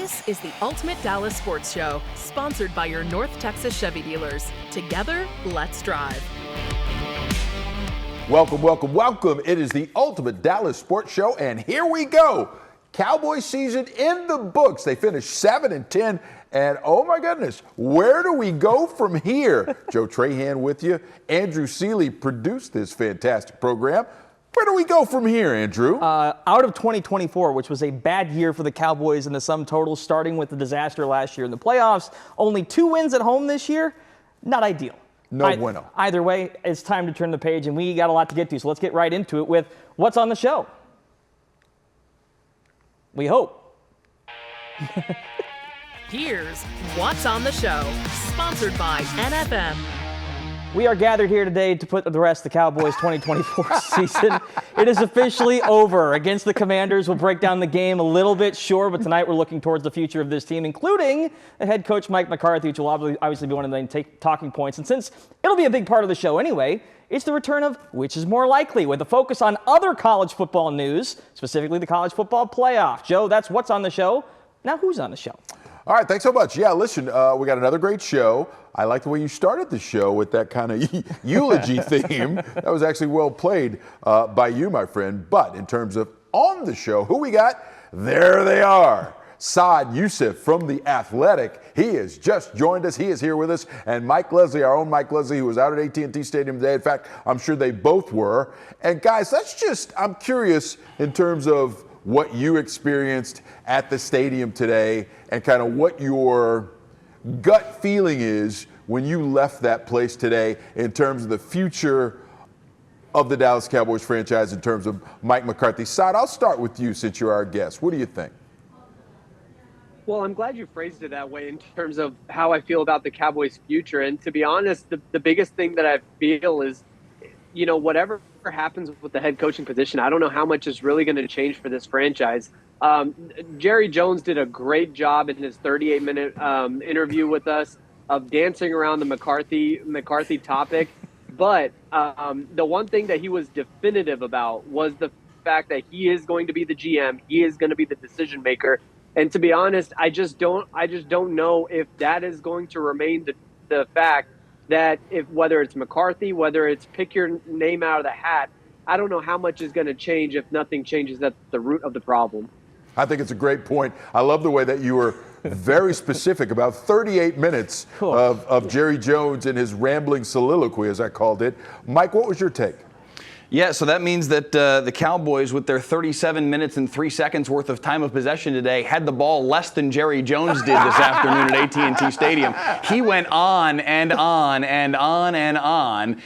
This is the Ultimate Dallas Sports Show, sponsored by your North Texas Chevy dealers. Together, let's drive. Welcome, welcome, welcome. It is the Ultimate Dallas Sports Show, and here we go. Cowboys season in the books. They finished 7-10, and oh my goodness, where do we go from here? Joe Trahan with you. Andrew Cely produced this fantastic program. Where do we go from here, Andrew? Out of 2024, which was a bad year for the Cowboys in the sum total, starting with the disaster last year in the playoffs, only 2 wins at home this year, not ideal. No bueno. Either way, it's time to turn the page, and we got a lot to get to, so let's get right into it with what's on the show. We hope. Here's What's on the Show, sponsored by NFM. We are gathered here today to put the rest of the Cowboys 2024 season. It is officially over. Against the Commanders, we'll break down the game a little bit, sure, but tonight we're looking towards the future of this team, including head coach Mike McCarthy, which will obviously be one of the main talking points. And since it'll be a big part of the show anyway, it's the return of which is more likely, with a focus on other college football news, specifically the college football playoff. Joe, that's what's on the show. Now who's on the show? All right, thanks so much. Yeah, listen, we got another great show. I like the way you started the show with that kind of eulogy theme. That was actually well played by you, my friend. But in terms of on the show, who we got? There they are. Saad Yousuf from The Athletic. He has just joined us. He is here with us. And Mike Leslie, our own Mike Leslie, who was out at AT&T Stadium today. In fact, I'm sure they both were. And guys, I'm curious in terms of what you experienced at the stadium today and kind of what your gut feeling is when you left that place today in terms of the future of the Dallas Cowboys franchise in terms of Mike McCarthy. Saad, I'll start with you since you're our guest. What do you think? Well, I'm glad you phrased it that way in terms of how I feel about the Cowboys' future. And to be honest, the biggest thing that I feel is, you know, whatever happens with the head coaching position, I don't know how much is really going to change for this franchise. Jerry Jones did a great job in his 38-minute interview with us of dancing around the McCarthy topic. But the one thing that he was definitive about was the fact that he is going to be the GM. He is going to be the decision maker. And to be honest, I just don't know if that is going to remain the fact that whether it's McCarthy, whether it's pick your name out of the hat, I don't know how much is going to change if nothing changes at the root of the problem. I think it's a great point. I love the way that you were very specific about 38 minutes of Jerry Jones and his rambling soliloquy, as I called it. Mike, what was your take? Yeah, so that means that the Cowboys, with their 37 minutes and 3 seconds worth of time of possession today, had the ball less than Jerry Jones did this afternoon at AT&T Stadium. He went on and on and on and on.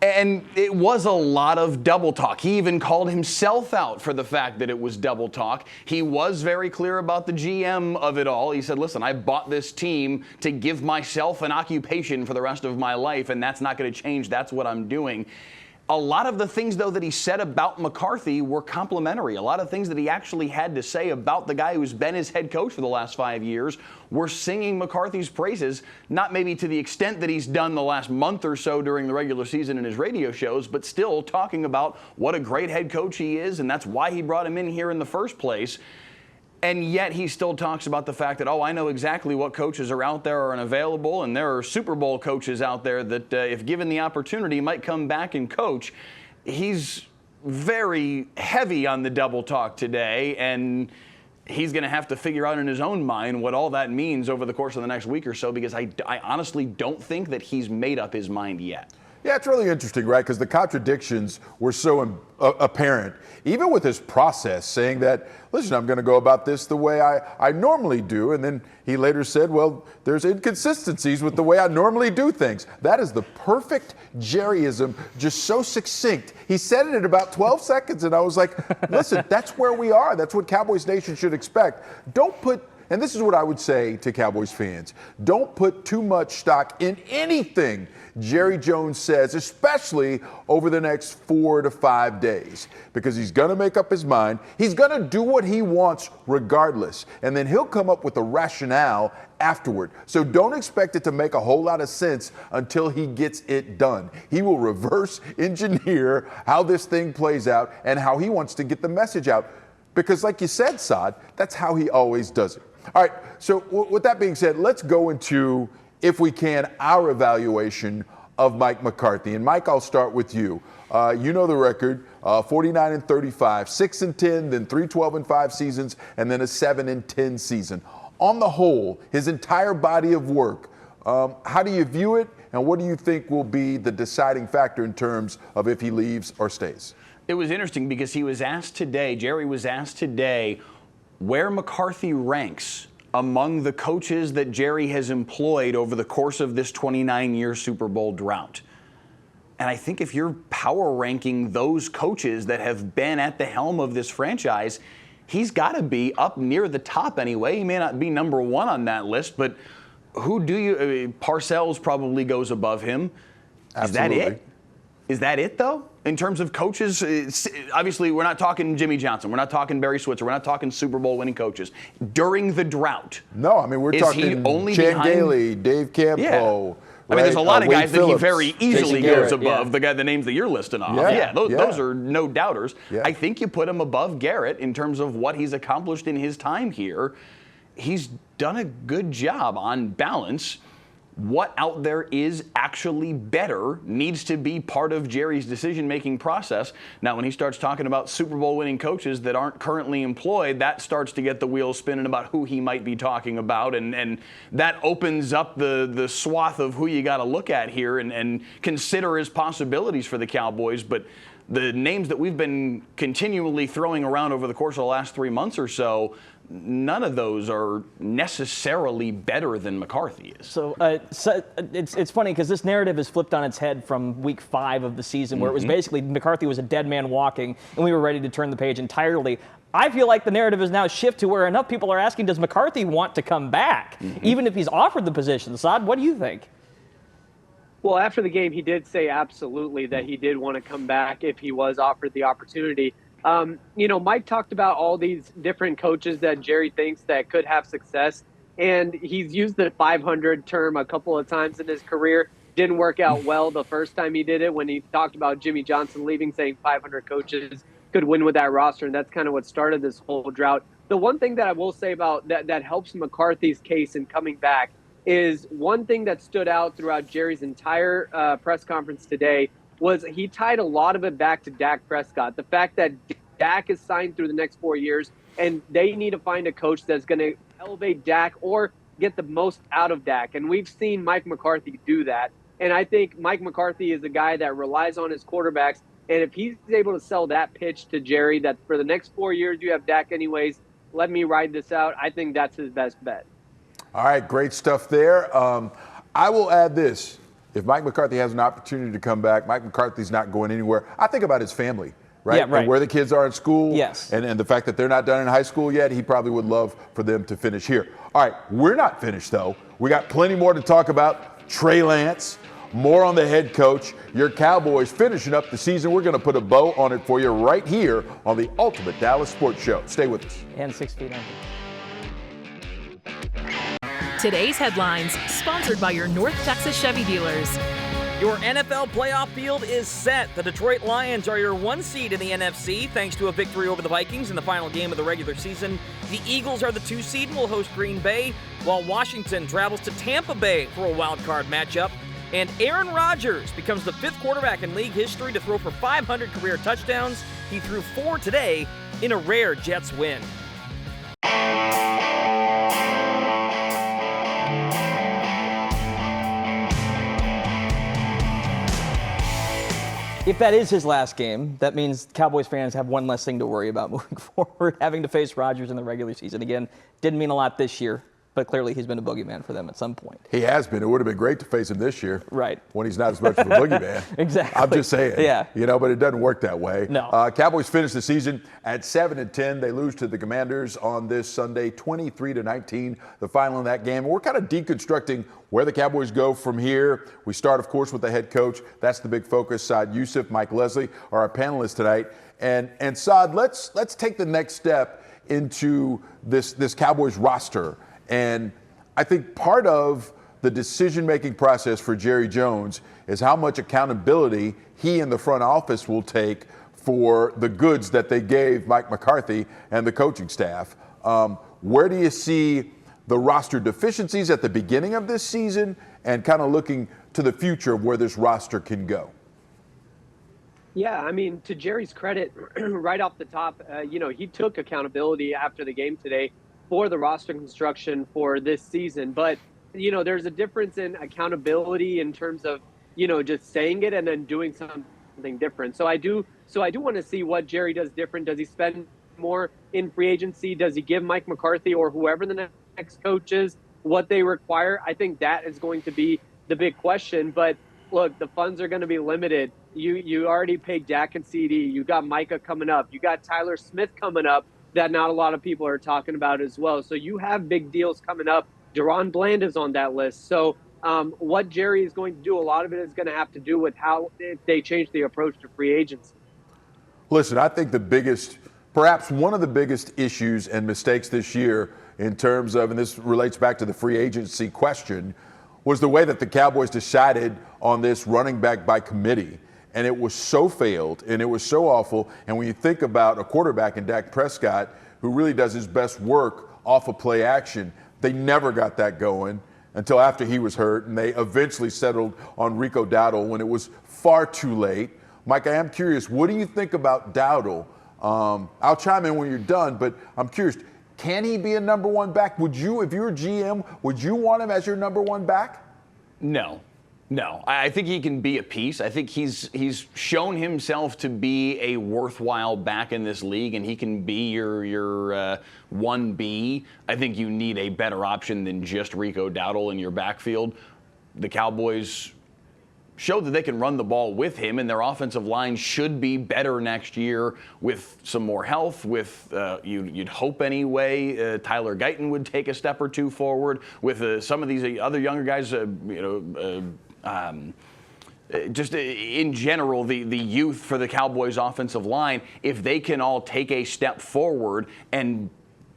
And it was a lot of double talk. He even called himself out for the fact that it was double talk. He was very clear about the GM of it all. He said, listen, I bought this team to give myself an occupation for the rest of my life, and that's not going to change. That's what I'm doing. A lot of the things, though, that he said about McCarthy were complimentary. A lot of things that he actually had to say about the guy who's been his head coach for the last 5 years were singing McCarthy's praises, not maybe to the extent that he's done the last month or so during the regular season in his radio shows, but still talking about what a great head coach he is, and that's why he brought him in here in the first place. And yet he still talks about the fact that, I know exactly what coaches are out there and available, and there are Super Bowl coaches out there that, if given the opportunity, might come back and coach. He's very heavy on the double talk today, and he's going to have to figure out in his own mind what all that means over the course of the next week or so, because I honestly don't think that he's made up his mind yet. Yeah, it's really interesting, right? Because the contradictions were so apparent, even with his process, saying that, listen, I'm going to go about this the way I normally do. And then he later said, well, there's inconsistencies with the way I normally do things. That is the perfect Jerryism, just so succinct. He said it in about 12 seconds, and I was like, listen, that's where we are. That's what Cowboys Nation should expect. And this is what I would say to Cowboys fans, don't put too much stock in anything Jerry Jones says, especially over the next 4 to 5 days, because he's going to make up his mind. He's going to do what he wants regardless, and then he'll come up with a rationale afterward. So don't expect it to make a whole lot of sense until he gets it done. He will reverse engineer how this thing plays out and how he wants to get the message out, because like you said, Saad, that's how he always does it. All right, so with that being said, let's go into, if we can, our evaluation of Mike McCarthy. And Mike, I'll start with you. You know the record, 49-35, 6-10, then 3-12-5 seasons, and then a 7-10 season. On the whole, his entire body of work, how do you view it, and what do you think will be the deciding factor in terms of if he leaves or stays? It was interesting because Jerry was asked today, where McCarthy ranks among the coaches that Jerry has employed over the course of this 29-year Super Bowl drought. And I think if you're power ranking those coaches that have been at the helm of this franchise, he's got to be up near the top anyway. He may not be number one on that list, but who do you? Parcells probably goes above him. Absolutely. Is that it? Is that it, though? In terms of coaches, obviously we're not talking Jimmy Johnson. We're not talking Barry Switzer. We're not talking Super Bowl winning coaches. During the drought. No, I mean, we're talking Chan Gailey, Dave Campo. Yeah. Right? I mean, there's a lot of guys Phillips, that he very easily goes above, the names that you're listing off. Those are no doubters. Yeah. I think you put him above Garrett in terms of what he's accomplished in his time here. He's done a good job on balance. What out there is actually better needs to be part of Jerry's decision-making process. Now, when he starts talking about Super Bowl winning coaches that aren't currently employed, that starts to get the wheels spinning about who he might be talking about, and that opens up the swath of who you got to look at here and consider as possibilities for the Cowboys. But the names that we've been continually throwing around over the course of the last 3 months or so, none of those are necessarily better than McCarthy is. So it's funny because this narrative is flipped on its head from week 5 of the season, where it was basically McCarthy was a dead man walking, and we were ready to turn the page entirely. I feel like the narrative is now shift to where enough people are asking, does McCarthy want to come back, even if he's offered the position? Saad, what do you think? Well, after the game, he did say absolutely that he did want to come back if he was offered the opportunity. Mike talked about all these different coaches that Jerry thinks that could have success, and he's used the 500 term a couple of times in his career. Didn't work out well the first time he did it when he talked about Jimmy Johnson leaving, saying 500 coaches could win with that roster, and that's kind of what started this whole drought. The one thing that I will say about that helps McCarthy's case in coming back is one thing that stood out throughout Jerry's entire press conference today was he tied a lot of it back to Dak Prescott. The fact that Dak is signed through the next 4 years, and they need to find a coach that's going to elevate Dak or get the most out of Dak. And we've seen Mike McCarthy do that. And I think Mike McCarthy is a guy that relies on his quarterbacks. And if he's able to sell that pitch to Jerry, that for the next 4 years you have Dak anyways, let me ride this out, I think that's his best bet. All right, great stuff there. I will add this. If Mike McCarthy has an opportunity to come back, Mike McCarthy's not going anywhere. I think about his family, right? Yeah, right. And where the kids are in school. Yes. And the fact that they're not done in high school yet, he probably would love for them to finish here. All right, we're not finished, though. We got plenty more to talk about. Trey Lance, more on the head coach. Your Cowboys finishing up the season. We're going to put a bow on it for you right here on the Ultimate Dallas Sports Show. Stay with us. And 6 feet under. Today's headlines, sponsored by your North Texas Chevy dealers. Your NFL playoff field is set. The Detroit Lions are your 1 seed in the NFC thanks to a victory over the Vikings in the final game of the regular season. The Eagles are the 2 seed and will host Green Bay, while Washington travels to Tampa Bay for a wild card matchup. And Aaron Rodgers becomes the 5th quarterback in league history to throw for 500 career touchdowns. He threw 4 today in a rare Jets win. If that is his last game, that means Cowboys fans have one less thing to worry about moving forward. Having to face Rodgers in the regular season again didn't mean a lot this year, but clearly he's been a boogeyman for them at some point. He has been. It would have been great to face him this year. Right. When he's not as much of a boogeyman. Exactly. I'm just saying. Yeah. But it doesn't work that way. No. Cowboys finish the season at 7-10. They lose to the Commanders on this Sunday, 23-19, the final in that game. And we're kind of deconstructing where the Cowboys go from here. We start, of course, with the head coach. That's the big focus. Saad Yousuf, Mike Leslie are our panelists tonight. And Saad, let's take the next step into this Cowboys roster. And I think part of the decision-making process for Jerry Jones is how much accountability he and the front office will take for the goods that they gave Mike McCarthy and the coaching staff. where do you see the roster deficiencies at the beginning of this season and kind of looking to the future of where this roster can go? Yeah, I mean, to Jerry's credit, right off the top, he took accountability after the game today for the roster construction for this season. But, there's a difference in accountability in terms of, just saying it and then doing something different. So I do want to see what Jerry does different. Does he spend more in free agency? Does he give Mike McCarthy or whoever the next coach is what they require? I think that is going to be the big question. But look, the funds are going to be limited. You already paid Dak and CD. You got Micah coming up. You got Tyler Smith coming up that not a lot of people are talking about as well. So you have big deals coming up. Deron Bland is on that list. So what Jerry is going to do, a lot of it is going to have to do with how they change the approach to free agency. Listen, I think perhaps one of the biggest issues and mistakes this year in terms of, and this relates back to the free agency question, was the way that the Cowboys decided on this running back by committee. And it was so failed, and it was so awful. And when you think about a quarterback in Dak Prescott, who really does his best work off of play action, they never got that going until after he was hurt, and they eventually settled on Rico Dowdle when it was far too late. Mike, I am curious, what do you think about Dowdle? I'll chime in when you're done, but I'm curious, can he be a number one back? Would you, if you were GM, would you want him as your number one back? No. I think he can be a piece. I think he's shown himself to be a worthwhile back in this league, and he can be your 1B. I think you need a better option than just Rico Dowdle in your backfield. The Cowboys showed that they can run the ball with him, and their offensive line should be better next year with some more health, with, you'd hope anyway, Tyler Guyton would take a step or two forward, with some of these other younger guys, just in general, the youth for the Cowboys offensive line, if they can all take a step forward and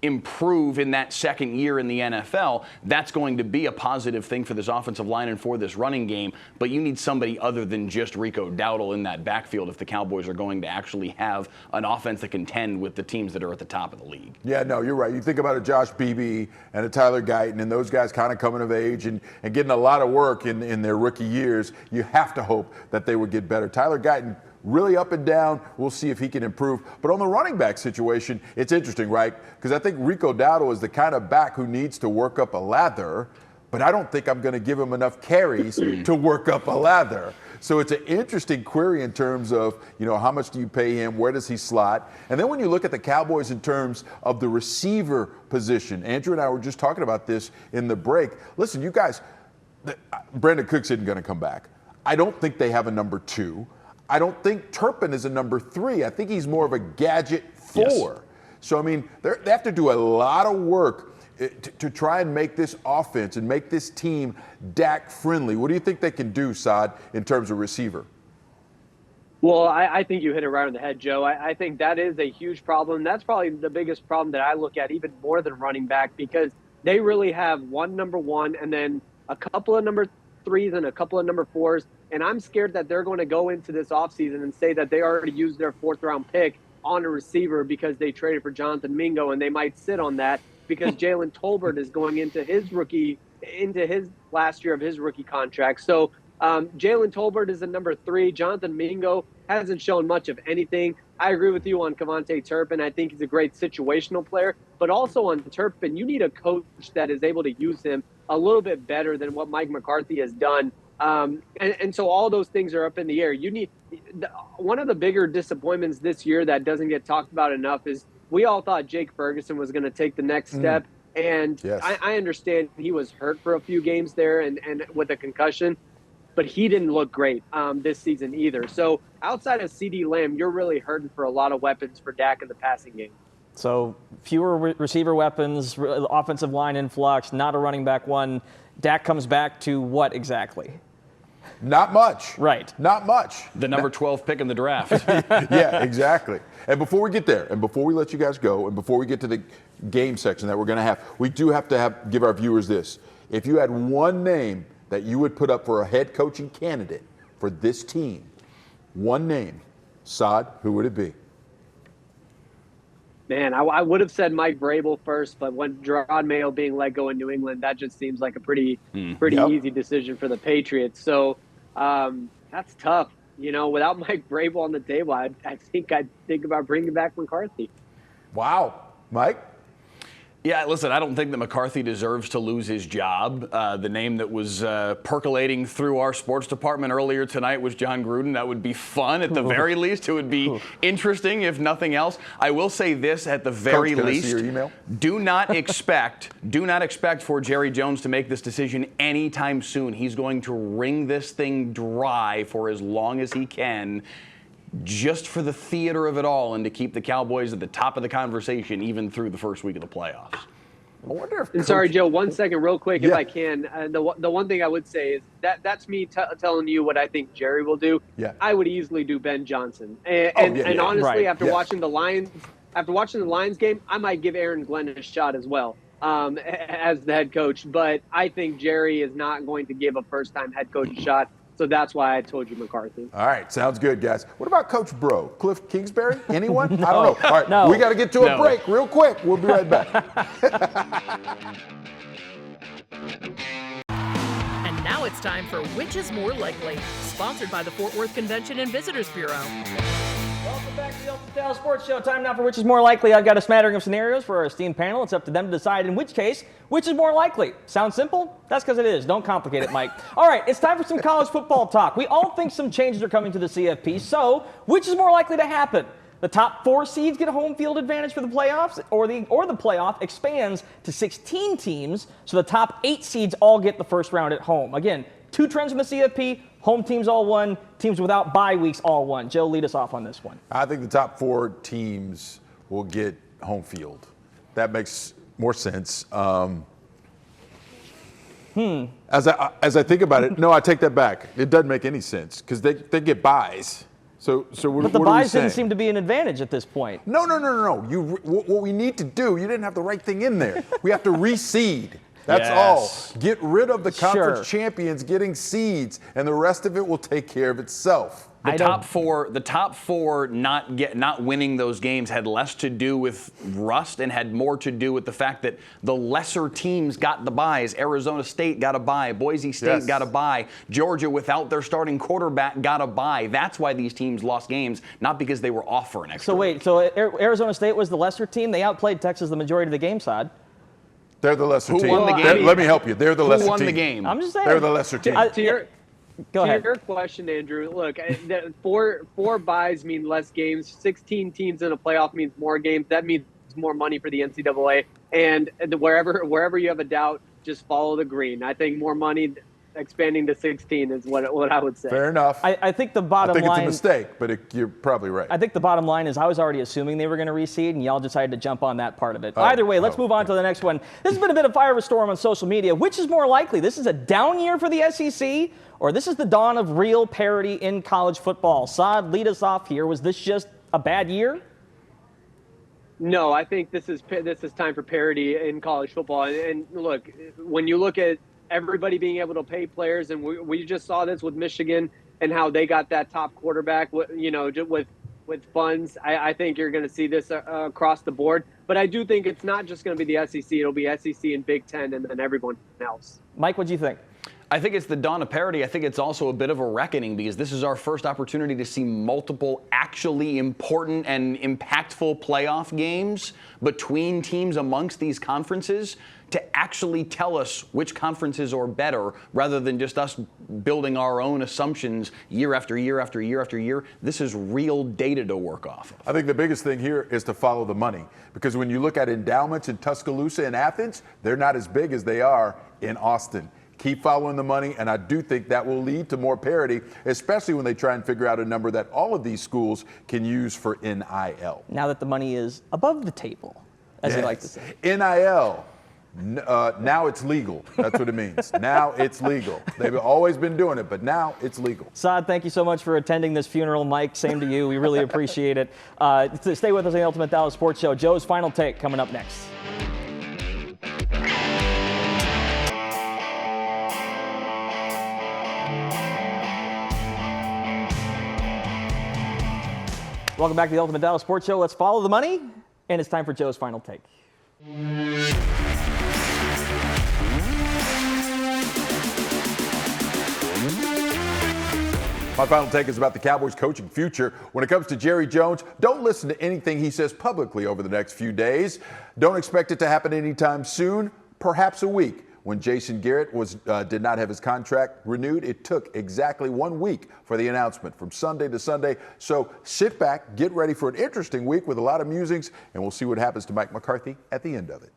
improve in that second year in the NFL, that's going to be a positive thing for this offensive line and for this running game. But you need somebody other than just Rico Dowdle in that backfield if the Cowboys are going to actually have an offense that contend with the teams that are at the top of the league. Yeah, no, you're right. You think about a Josh Beebe and a Tyler Guyton and those guys kind of coming of age and getting a lot of work in their rookie years. You have to hope that they would get better. Tyler Guyton, really up and down. We'll see if he can improve. But on the running back situation, it's interesting, right? Because I think Rico Dowdle is the kind of back who needs to work up a lather, but I don't think I'm going to give him enough carries to work up a lather. So it's an interesting query in terms of, how much do you pay him? Where does he slot? And then when you look at the Cowboys in terms of the receiver position, Andrew and I were just talking about this in the break. Listen, you guys, Brandon Cooks isn't going to come back. I don't think they have a number 2. I don't think Turpin is a number 3. I think he's more of a gadget 4. Yes. So, they have to do a lot of work to try and make this offense and make this team Dak friendly. What do you think they can do, Saad, in terms of receiver? Well, I think you hit it right on the head, Joe. I think that is a huge problem. That's probably the biggest problem that I look at, even more than running back, because they really have one number 1 and then a couple of number 3s and a couple of number 4s. And I'm scared that they're going to go into this offseason and say that they already used their 4th-round pick on a receiver because they traded for Jonathan Mingo, and they might sit on that because Jalen Tolbert is going into his last year of his rookie contract. So Jalen Tolbert is a number 3. Jonathan Mingo hasn't shown much of anything. I agree with you on Kevontae Turpin. I think he's a great situational player. But also on Turpin, you need a coach that is able to use him a little bit better than what Mike McCarthy has done. And so all those things are up in the air. One of the bigger disappointments this year that doesn't get talked about enough is we all thought Jake Ferguson was going to take the next step. And yes. I understand he was hurt for a few games there and with a concussion, but he didn't look great this season either. So outside of CeeDee Lamb, you're really hurting for a lot of weapons for Dak in the passing game. So fewer receiver weapons, offensive line in flux, not a running back 1. Dak comes back to what exactly? Not much. Right. Not much. The number 12 pick in the draft. Yeah, exactly. And before we get there, and before we let you guys go, and before we get to the game section that we're going to have, we do have to give our viewers this. If you had one name that you would put up for a head coaching candidate for this team, one name, Saad, who would it be? Man, I would have said Mike Vrabel first, but when Gerard Mayo being let go in New England, that just seems like a pretty easy decision for the Patriots. So that's tough. Without Mike Vrabel on the table, I think I'd think about bringing back McCarthy. Wow. Mike? Yeah, listen, I don't think that McCarthy deserves to lose his job. The name that was percolating through our sports department earlier tonight was John Gruden. That would be fun at the very least. It would be interesting, if nothing else. I will say this at the very Coach, can least. I see your email? Do not expect for Jerry Jones to make this decision anytime soon. He's going to wring this thing dry for as long as he can, just for the theater of it all and to keep the Cowboys at the top of the conversation even through the first week of the playoffs. I wonder if Sorry, Joe, 1 second real quick, if I can. The one thing I would say is that's me telling you what I think Jerry will do. Yeah. I would easily do Ben Johnson. And honestly, after watching the Lions game, I might give Aaron Glenn a shot as well as the head coach. But I think Jerry is not going to give a first-time head coach a shot. So that's why I told you McCarthy. All right, sounds good, guys. What about Coach Bro? Cliff Kingsbury? Anyone? I don't know. All right, No. we got to get to a break real quick. We'll be right back. And now it's time for Which is More Likely, sponsored by the Fort Worth Convention and Visitors Bureau. Welcome back to the Ultimate Dallas Sports Show. Time now for Which is More Likely. I've got a smattering of scenarios for our esteemed panel. It's up to them to decide in which case, which is more likely. Sounds simple? That's because it is. Don't complicate it, Mike. All right, it's time for some college football talk. We all think some changes are coming to the CFP, so which is more likely to happen? The top 4 seeds get a home field advantage for the playoffs, or the playoff expands to 16 teams, so the top 8 seeds all get the first round at home. Again, 2 trends from the CFP. Home teams all won. Teams without bye weeks all won. Joe, lead us off on this one. I think the top 4 teams will get home field. That makes more sense. As I think about it, no, I take that back. It doesn't make any sense because they get byes. So what, But the what byes are we didn't seem to be an advantage at this point. No. What we need to do, you didn't have the right thing in there. We have to reseed. That's all. Get rid of the conference champions getting seeds, and the rest of it will take care of itself. The top four not winning those games had less to do with rust and had more to do with the fact that the lesser teams got the byes. Arizona State got a bye. Boise State got a bye. Georgia, without their starting quarterback, got a bye. That's why these teams lost games, not because they were off for an extra week. So Arizona State was the lesser team. They outplayed Texas the majority of the game, Saad. They're the lesser team. Who won the game? Let me help you. They're the lesser team. Who won the game? I'm just saying. They're the lesser team. Go ahead. To your question, Andrew, look, four byes mean less games. 16 teams in a playoff means more games. That means more money for the NCAA. And wherever you have a doubt, just follow the green. I think more money expanding to 16 is what I would say. Fair enough. I think the bottom line. I think it's a mistake, but you're probably right. I think the bottom line is I was already assuming they were going to reseed, and y'all decided to jump on that part of it. Either way, let's move on to the next one. This has been a bit of fire of a storm on social media. Which is more likely? This is a down year for the SEC, or this is the dawn of real parity in college football? Saad, lead us off here. Was this just a bad year? No, I think this is time for parity in college football. And look, when you look at everybody being able to pay players, and we just saw this with Michigan and how they got that top quarterback, with funds. I think you're going to see this across the board. But I do think it's not just going to be the SEC. It'll be SEC and Big Ten and then everyone else. Mike, what do you think? I think it's the dawn of parity. I think it's also a bit of a reckoning because this is our first opportunity to see multiple actually important and impactful playoff games between teams amongst these conferences to actually tell us which conferences are better rather than just us building our own assumptions year after year after year after year. This is real data to work off of. I think the biggest thing here is to follow the money because when you look at endowments in Tuscaloosa and Athens, they're not as big as they are in Austin. Keep following the money, and I do think that will lead to more parity, especially when they try and figure out a number that all of these schools can use for NIL. Now that the money is above the table, as they like to say. NIL. Now it's legal. That's what it means. Now it's legal. They've always been doing it, but now it's legal. Saad, thank you so much for attending this funeral. Mike, same to you. We really appreciate it. Stay with us on the Ultimate Dallas Sports Show. Joe's final take coming up next. Welcome back to the Ultimate Dallas Sports Show. Let's follow the money And it's time for Joe's final take. My final take is about the Cowboys' coaching future. When it comes to Jerry Jones, don't listen to anything he says publicly over the next few days. Don't expect it to happen anytime soon, perhaps a week. When Jason Garrett did not have his contract renewed, it took exactly 1 week for the announcement from Sunday to Sunday. So sit back, get ready for an interesting week with a lot of musings, and we'll see what happens to Mike McCarthy at the end of it.